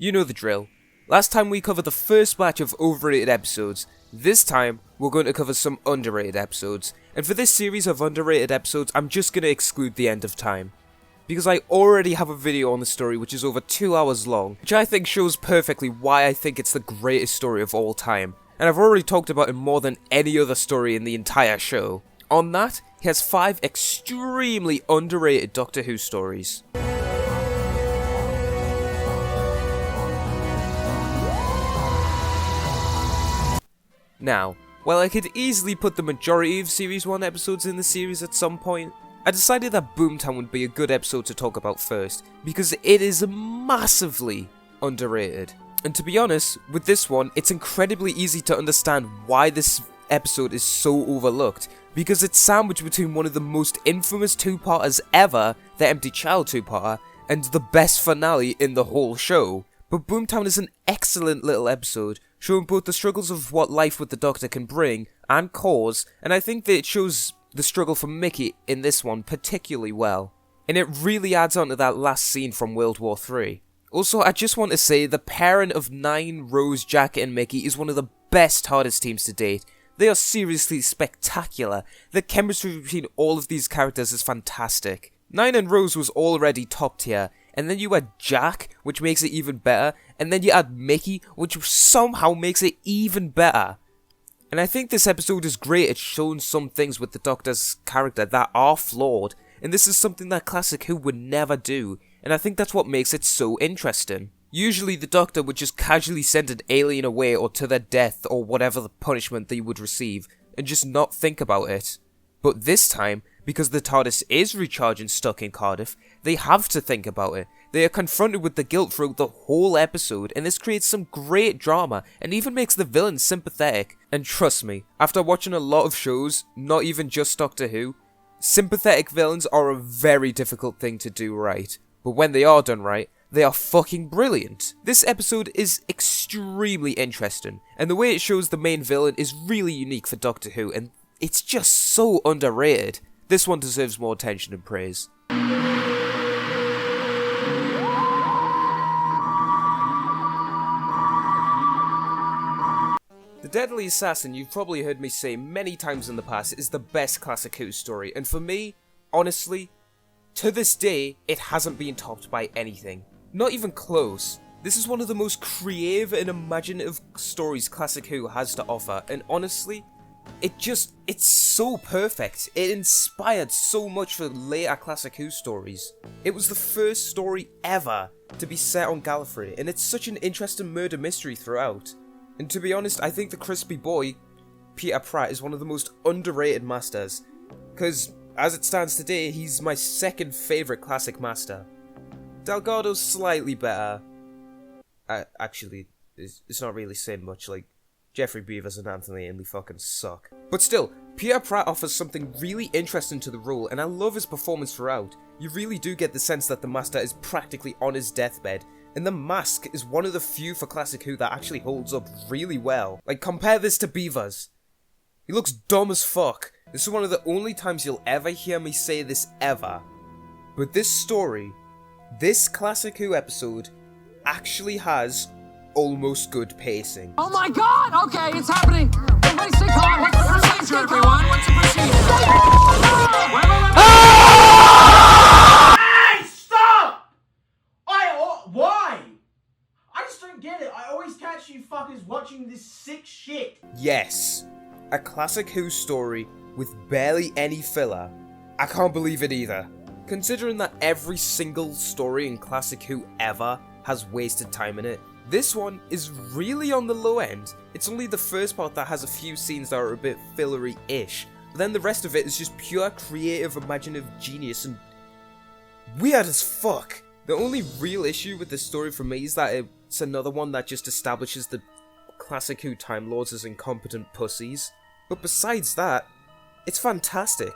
You know the drill. Last time we covered the first batch of overrated episodes. This time, we're going to cover some underrated episodes. And for this series of underrated episodes, I'm just going to exclude The End of Time. Because I already have a video on the story which is over 2 hours long, which I think shows perfectly why I think it's the greatest story of all time. And I've already talked about it more than any other story in the entire show. On that, he has 5 extremely underrated Doctor Who stories. Now, while I could easily put the majority of Series 1 episodes in the series at some point, I decided that Boomtown would be a good episode to talk about first, because it is massively underrated. And to be honest, with this one, it's incredibly easy to understand why this episode is so overlooked, because it's sandwiched between one of the most infamous two-parters ever, the Empty Child two-parter, and the best finale in the whole show. But Boomtown is an excellent little episode, showing both the struggles of what life with the Doctor can bring and cause, and I think that it shows the struggle for Mickey in this one particularly well. And it really adds on to that last scene from World War III. Also, I just want to say the pairing of 9, Rose, Jack and Mickey is one of the best TARDIS teams to date. They are seriously spectacular. The chemistry between all of these characters is fantastic. 9 and Rose was already top tier, and then you add Jack, which makes it even better, and then you add Mickey, which somehow makes it even better. And I think this episode is great at showing some things with the Doctor's character that are flawed, and this is something that Classic Who would never do, and I think that's what makes it so interesting. Usually the Doctor would just casually send an alien away or to their death or whatever the punishment they would receive, and just not think about it. But this time, because the TARDIS is recharging stuck in Cardiff, they have to think about it. They are confronted with the guilt throughout the whole episode, and this creates some great drama, and even makes the villains sympathetic. And trust me, after watching a lot of shows, not even just Doctor Who, sympathetic villains are a very difficult thing to do right. But when they are done right, they are fucking brilliant. This episode is extremely interesting, and the way it shows the main villain is really unique for Doctor Who, and it's just so underrated. This one deserves more attention and praise. The Deadly Assassin, you've probably heard me say many times in the past, is the best Classic Who story, and for me, honestly, to this day, it hasn't been topped by anything. Not even close. This is one of the most creative and imaginative stories Classic Who has to offer, and honestly, it's so perfect. It inspired so much for later Classic Who stories. It was the first story ever to be set on Gallifrey, and it's such an interesting murder mystery throughout. And to be honest, I think the crispy boy, Peter Pratt, is one of the most underrated masters, because as it stands today, he's my second favourite classic master. Delgado's slightly better. Actually, it's not really saying much, like, Jeffrey Beavers and Anthony Ainley fucking suck. But still, Peter Pratt offers something really interesting to the role, and I love his performance throughout. You really do get the sense that the Master is practically on his deathbed, and the mask is one of the few for Classic Who that actually holds up really well. Like, compare this to Beavers. He looks dumb as fuck. This is one of the only times you'll ever hear me say this ever. But this story, this Classic Who episode, actually has almost good pacing. Oh my god! Okay, it's happening! Everybody stay calm! What's the procedure, everyone? What's the procedure? Hey! Stop! Why? I just don't get it. I always catch you fuckers watching this sick shit. Yes, a Classic Who story with barely any filler. I can't believe it either. Considering that every single story in Classic Who ever has wasted time in it, this one is really on the low end. It's only the first part that has a few scenes that are a bit fillery-ish, but then the rest of it is just pure creative, imaginative genius and weird as fuck. The only real issue with this story for me is that it's another one that just establishes the Classic Who Time Lords as incompetent pussies. But besides that, it's fantastic.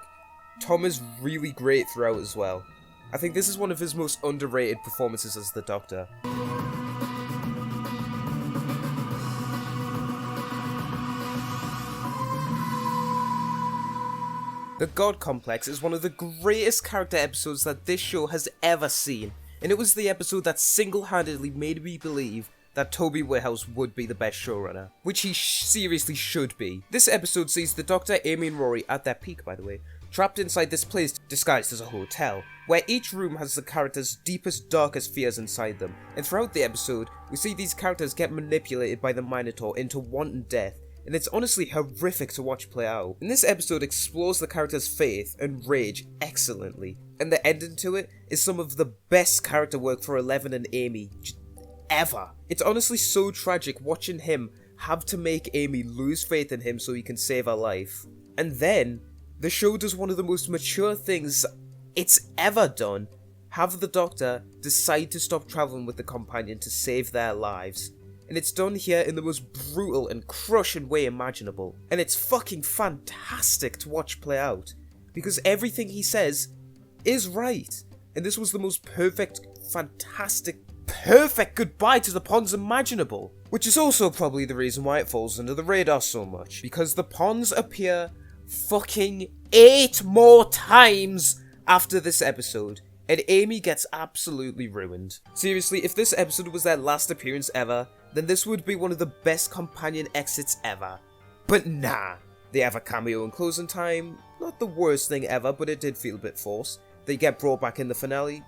Tom is really great throughout as well. I think this is one of his most underrated performances as the Doctor. The God Complex is one of the greatest character episodes that this show has ever seen, and it was the episode that single-handedly made me believe that Toby Whithouse would be the best showrunner, which he seriously should be. This episode sees the Doctor, Amy and Rory, at their peak by the way, trapped inside this place disguised as a hotel, where each room has the characters' deepest, darkest fears inside them, and throughout the episode, we see these characters get manipulated by the Minotaur into wanton death, and it's honestly horrific to watch play out. And this episode explores the characters' faith and rage excellently, and the ending to it is some of the best character work for Eleven and Amy ever. It's honestly so tragic watching him have to make Amy lose faith in him so he can save her life. And then, the show does one of the most mature things it's ever done, have the Doctor decide to stop travelling with the companion to save their lives. And it's done here in the most brutal and crushing way imaginable. And it's fucking fantastic to watch play out, because everything he says is right. And this was the most perfect, fantastic, perfect goodbye to the Ponds imaginable. Which is also probably the reason why it falls under the radar so much, because the Ponds appear fucking 8 more times after this episode, and Amy gets absolutely ruined. Seriously, if this episode was their last appearance ever, then this would be one of the best companion exits ever. But nah, they have a cameo in closing time, not the worst thing ever, but it did feel a bit forced. They get brought back in the finale.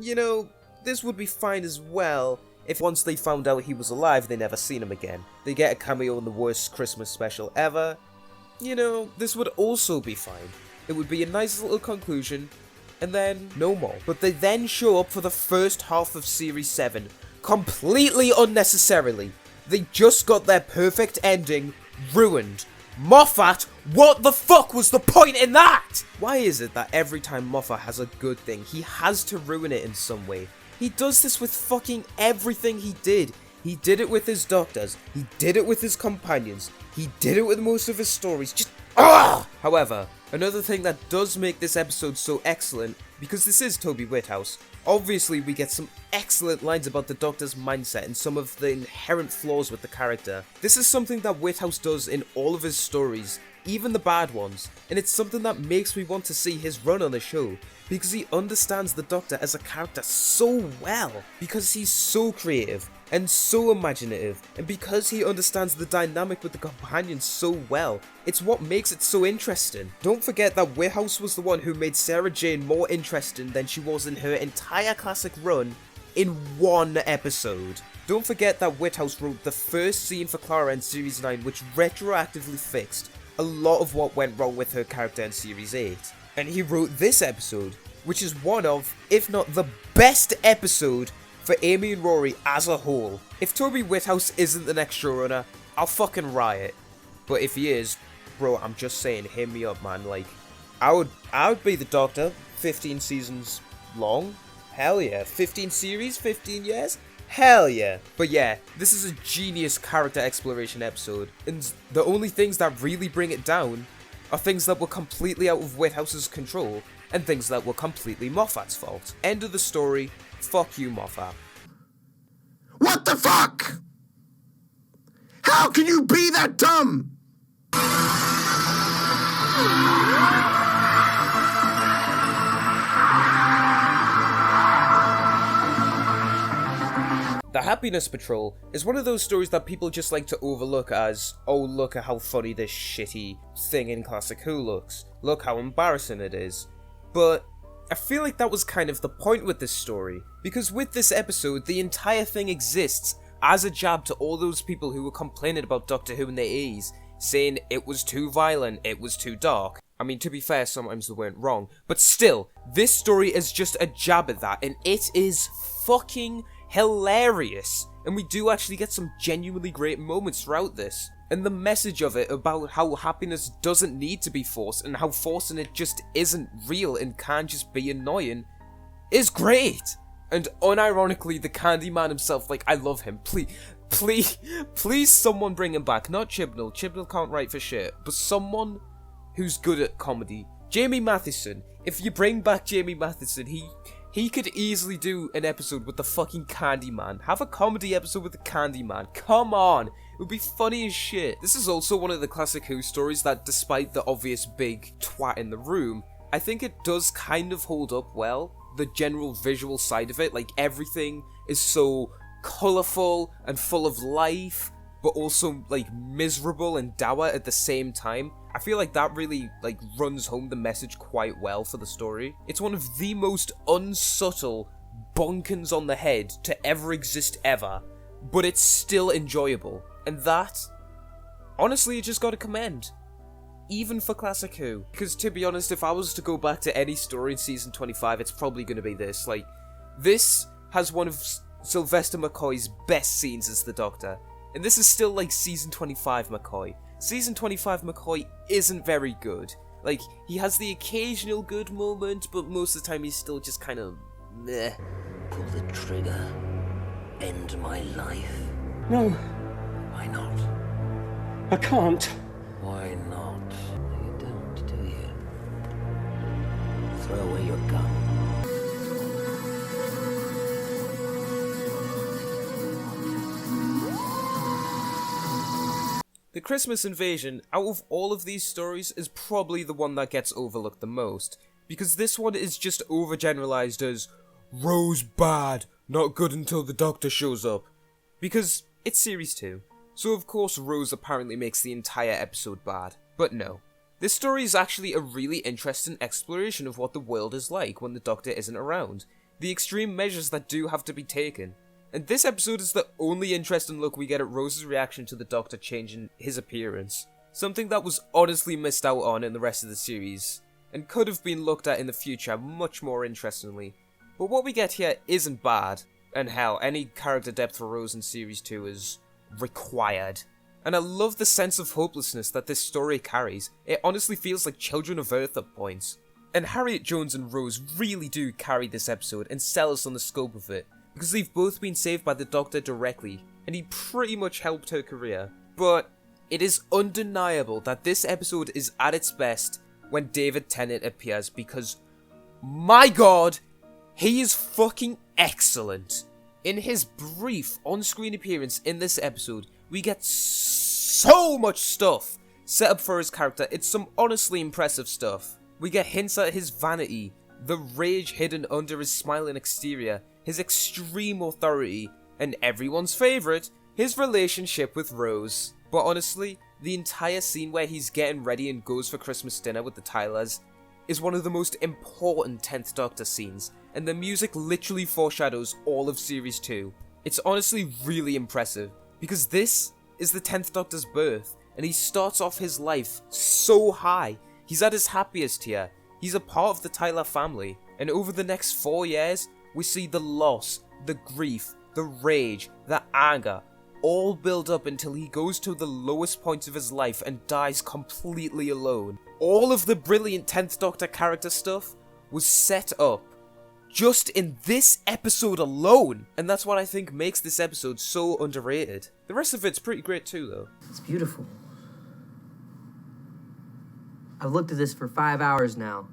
You know, this would be fine as well, if once they found out he was alive, they never seen him again. They get a cameo in the worst Christmas special ever. You know, this would also be fine. It would be a nice little conclusion, and then no more. But they then show up for the first half of Series 7, completely unnecessarily. They just got their perfect ending ruined. Moffat, what the fuck was the point in that? Why is it that every time Moffat has a good thing, he has to ruin it in some way? He does this with fucking everything he did. He did it with his Doctors, he did it with his companions, he did it with most of his stories, just However, another thing that does make this episode so excellent, because this is Toby Whithouse, obviously we get some excellent lines about the Doctor's mindset and some of the inherent flaws with the character. This is something that Whithouse does in all of his stories, even the bad ones, and it's something that makes me want to see his run on the show, because he understands the Doctor as a character so well, because he's so creative and so imaginative, and because he understands the dynamic with the companions so well. It's what makes it so interesting. Don't forget that Whithouse was the one who made Sarah Jane more interesting than she was in her entire classic run in one episode. Don't forget that Whithouse wrote the first scene for Clara in Series 9, which retroactively fixed a lot of what went wrong with her character in Series 8. And he wrote this episode, which is one of, if not the best episode for Amy and Rory as a whole. If Toby Whithouse isn't the next showrunner, I'll fucking riot. But if he is, bro, I'm just saying, hit me up, man. Like, I would be the Doctor, 15 seasons long. Hell yeah. 15 series, 15 years. Hell yeah. But yeah, this is a genius character exploration episode, and the only things that really bring it down are things that were completely out of Whithouse's control, and things that were completely Moffat's fault. End of the story. Fuck you, Moffat. What the fuck? How can you be that dumb? The Happiness Patrol is one of those stories that people just like to overlook as, oh, look at how funny this shitty thing in Classic Who looks. Look how embarrassing it is. But I feel like that was kind of the point with this story, because with this episode, the entire thing exists as a jab to all those people who were complaining about Doctor Who in the 80s, saying it was too violent, it was too dark. I mean, to be fair, sometimes they weren't wrong, but still, this story is just a jab at that, and it is fucking hilarious. And we do actually get some genuinely great moments throughout this. And the message of it about how happiness doesn't need to be forced, and how forcing it just isn't real and can just be annoying, is great. And unironically, the Candyman himself, like, I love him. Please someone bring him back. Not Chibnall. Chibnall can't write for shit. But someone who's good at comedy. Jamie Matheson. If you bring back Jamie Matheson, he could easily do an episode with the fucking Candyman. Have a comedy episode with the Candyman. Come on. It would be funny as shit. This is also one of the Classic Who stories that, despite the obvious big twat in the room, I think it does kind of hold up well. the general visual side of it. Like, everything is so colourful and full of life, but also, like, miserable and dour at the same time. I feel like that really, like, runs home the message quite well for the story. It's one of the most unsubtle bonkins on the head to ever exist ever, but it's still enjoyable. And that, honestly, you just gotta commend. Even for Classic Who. Because, to be honest, if I was to go back to any story in Season 25, it's probably gonna be this. Like, this has one of Sylvester McCoy's best scenes as the Doctor. And this is still, like, Season 25 McCoy. Season 25 McCoy isn't very good. Like, he has the occasional good moment, but most of the time he's still just kind of meh. Pull the trigger. End my life. No, Why not? I can't. Why not? You don't, do you? Throw away your gun. The Christmas Invasion, out of all of these stories, is probably the one that gets overlooked the most, because this one is just overgeneralized as Rose bad, not good until the Doctor shows up. Because it's Series 2, so of course Rose apparently makes the entire episode bad. But no. This story is actually a really interesting exploration of what the world is like when the Doctor isn't around, the extreme measures that do have to be taken. And this episode is the only interesting look we get at Rose's reaction to the Doctor changing his appearance. Something that was honestly missed out on in the rest of the series, and could have been looked at in the future much more interestingly. But what we get here isn't bad, and hell, any character depth for Rose in Series 2 is required. And I love the sense of hopelessness that this story carries. It honestly feels like Children of Earth at points. And Harriet Jones and Rose really do carry this episode and sell us on the scope of it, because they've both been saved by the Doctor directly, and he pretty much helped her career. But it is undeniable that this episode is at its best when David Tennant appears, because, my god, he is fucking excellent. In his brief on-screen appearance in this episode, we get so much stuff set up for his character. It's some honestly impressive stuff. We get hints at his vanity, the rage hidden under his smiling exterior, his extreme authority, and everyone's favourite, his relationship with Rose. But honestly, the entire scene where he's getting ready and goes for Christmas dinner with the Tylers is one of the most important 10th Doctor scenes, and the music literally foreshadows all of Series 2. It's honestly really impressive, because this is the 10th Doctor's birth, and he starts off his life so high. He's at his happiest here, he's a part of the Tyler family, and over the next 4 years, we see the loss, the grief, the rage, the anger, all build up until he goes to the lowest point of his life and dies completely alone. All of the brilliant 10th Doctor character stuff was set up just in this episode alone, and that's what I think makes this episode so underrated. The rest of it's pretty great too, though. It's beautiful. I've looked at this for 5 hours now.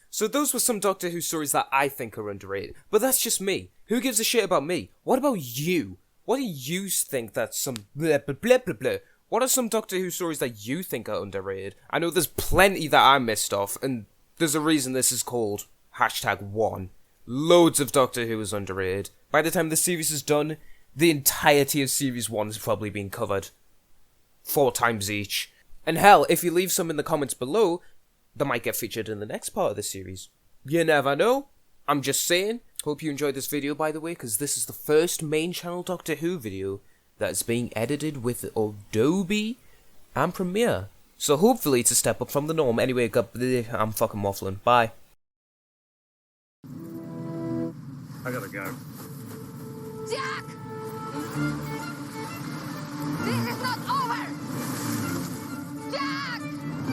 So those were some Doctor Who stories that I think are underrated, but that's just me. Who gives a shit about me? What about you? What do you think that's some blah blah blah blah blah? What are some Doctor Who stories that you think are underrated? I know there's plenty that I missed off, and there's a reason this is called #1. Loads of Doctor Who is underrated. By the time the series is done, the entirety of Series 1 has probably been covered 4 times each. And hell, if you leave some in the comments below, they might get featured in the next part of the series. You never know. I'm just saying. Hope you enjoyed this video, by the way, because this is the first main channel Doctor Who video that's being edited with Adobe and Premiere. So hopefully it's a step up from the norm. Anyway, I'm fucking waffling. Bye. I gotta go. Jack!